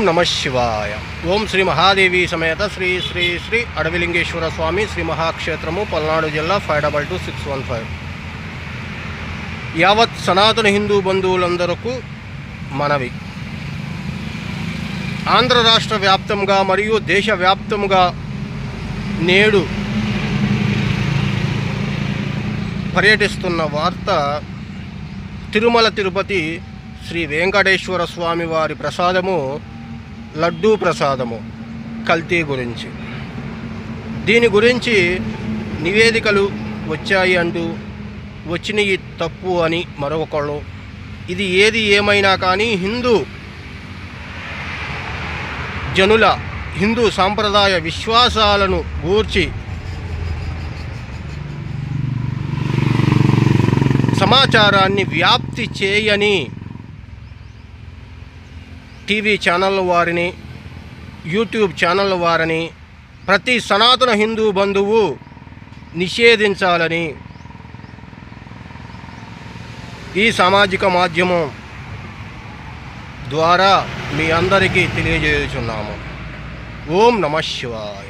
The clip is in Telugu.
నమ శివాయ. ఓం శ్రీ మహాదేవి సమేత శ్రీ శ్రీ శ్రీ అడవిలింగేశ్వర స్వామి శ్రీ మహాక్షేత్రము, పల్నాడు జిల్లా 522615. యావత్ సనాతన హిందూ బంధువులందరకు మనవి. ఆంధ్ర రాష్ట్ర వ్యాప్తంగా మరియు దేశవ్యాప్తంగా నేడు పర్యటిస్తున్న వార్త తిరుమల తిరుపతి శ్రీ వెంకటేశ్వర స్వామి వారి ప్రసాదము, లడ్డూ ప్రసాదము కల్తీ గురించి. దీని గురించి నివేదికలు వచ్చాయి అంటూ వచ్చినవి తప్పు అని మరొకళ్ళు. ఇది ఏది ఏమైనా కానీ హిందూ సాంప్రదాయ విశ్వాసాలను గూర్చి సమాచారాన్ని వ్యాప్తి చేయని టీవీ ఛానళ్ళ వారిని, యూట్యూబ్ ఛానళ్ళ వారిని ప్రతి సనాతన హిందూ బంధువు నిషేధించాలని ఈ సామాజిక మాధ్యమం ద్వారా మీ అందరికీ తెలియజేస్తున్నాము. ఓం నమ శివాయ.